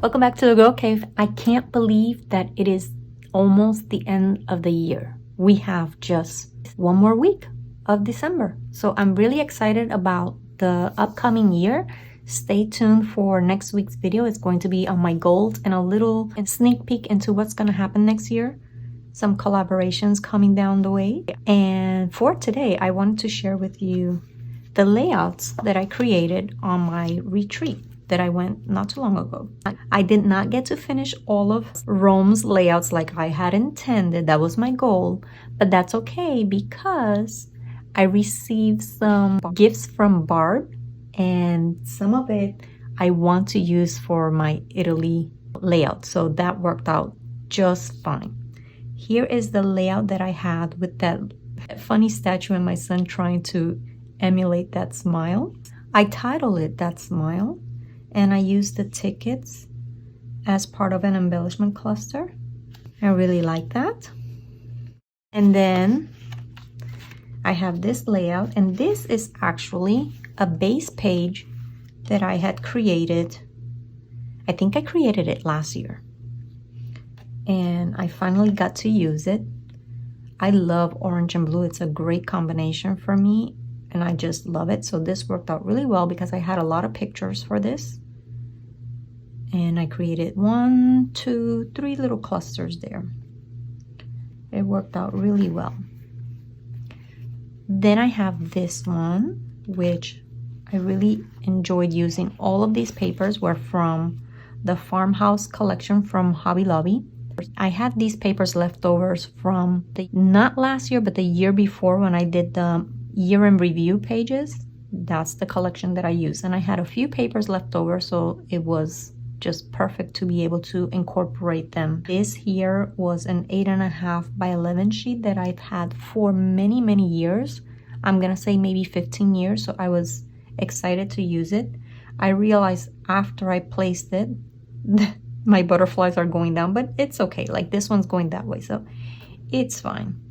Welcome back to the Girl Cave. I can't believe that it is almost the end of the year. We have just one more week of December. So I'm really excited about the upcoming year. Stay tuned for next week's video. It's going to be on my goals and a little sneak peek into what's going to happen next year. Some collaborations coming down the way. And for today, I wanted to share with you the layouts that I created on my retreat that I went not too long ago. I did not get to finish all of Rome's layouts like I had intended. That was my goal, but that's okay because I received some gifts from Barb, and some of it I want to use for my Italy layout. So that worked out just fine. Here is the layout that I had with that funny statue and my son trying to emulate that smile. I titled it That Smile. And I used the tickets as part of an embellishment cluster. I really like that. And then I have this layout, and this is actually a base page that I had created. I think I created it last year. And I finally got to use it. I love orange and blue. It's a great combination for me, and I just love it. So this worked out really well because I had a lot of pictures for this. And I created 1, 2, 3 little clusters there. It worked out really well. Then I have this one, which I really enjoyed using. All of these papers were from the Farmhouse collection from Hobby Lobby. I had these papers leftovers from not last year, but the year before when I did the year in review pages. That's the collection that I used. And I had a few papers left over, so it was just perfect to be able to incorporate them. This here was an 8.5 by 11 sheet that I've had for many years. I'm gonna say maybe 15 years, so I was excited to use it. I realized after I placed it that my butterflies are going down, but it's okay. Like this one's going that way, so it's fine.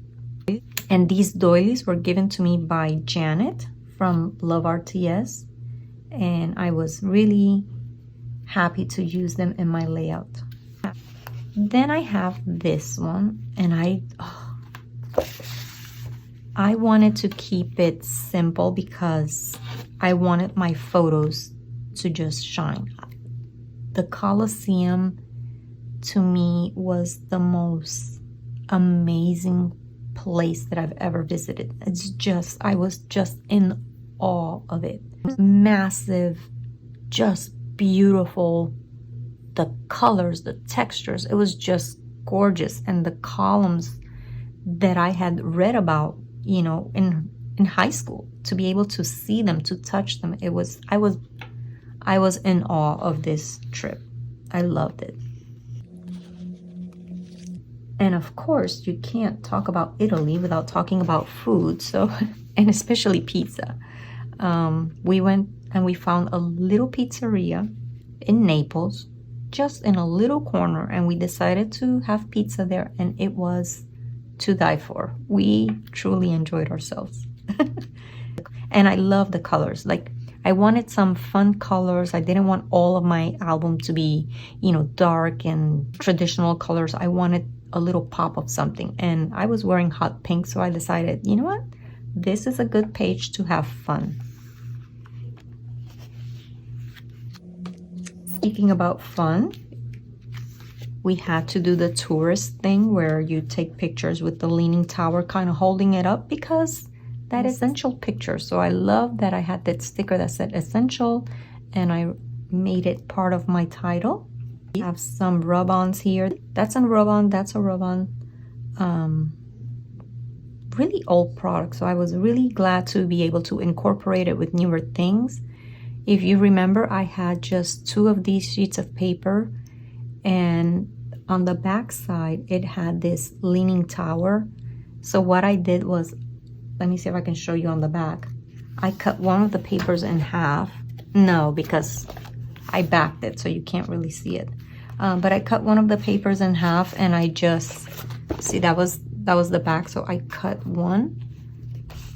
And these doilies were given to me by Janet from Love RTS, and I was really happy to use them in my layout. Then I have this one, and I wanted to keep it simple because I wanted my photos to just shine. The Colosseum to me was the most amazing place that I've ever visited. I was just in awe of it. Massive, just beautiful. The colors, the textures, it was just gorgeous. And the columns that I had read about, you know, in high school, to be able to see them, to touch them, I was in awe of this trip. I loved it. And of course, you can't talk about Italy without talking about food. So, and especially pizza. We went and we found a little pizzeria in Naples, just in a little corner, and we decided to have pizza there, and it was to die for. We truly enjoyed ourselves. And I love the colors. Like, I wanted some fun colors. I didn't want all of my album to be, you know, dark and traditional colors. I wanted a little pop of something, and I was wearing hot pink, so I decided, you know what, this is a good page to have fun. Speaking about fun, we had to do the tourist thing where you take pictures with the Leaning Tower kind of holding it up, because that is essential picture. So I love that I had that sticker that said essential, and I made it part of my title. We have some rub-ons here. That's a rub-on, that's a rub-on. Really old product, so I was really glad to be able to incorporate it with newer things. If you remember, I had just 2 of these sheets of paper, and on the back side it had this Leaning Tower. So what I did was, let me see if I can show you on the back. I cut one of the papers in half. No, because I backed it, so you can't really see it. But I cut one of the papers in half, and I just, see, that was the back. So I cut one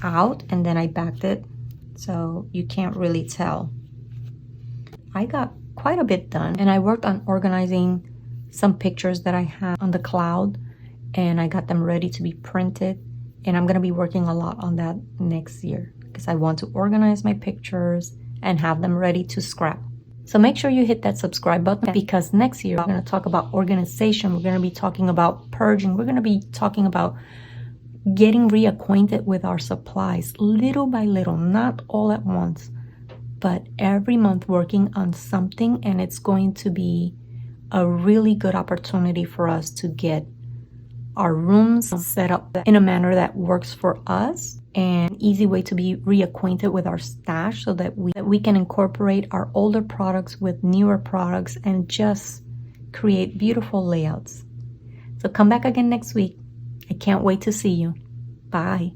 out, and then I backed it so you can't really tell. I got quite a bit done, and I worked on organizing some pictures that I had on the cloud, and I got them ready to be printed, and I'm going to be working a lot on that next year because I want to organize my pictures and have them ready to scrap. So make sure you hit that subscribe button, because next year we're going to talk about organization. We're going to be talking about purging. We're going to be talking about getting reacquainted with our supplies little by little, not all at once, but every month working on something. And it's going to be a really good opportunity for us to get our rooms set up in a manner that works for us, and an easy way to be reacquainted with our stash so that we can incorporate our older products with newer products and just create beautiful layouts. So come back again next week. I can't wait to see you. Bye.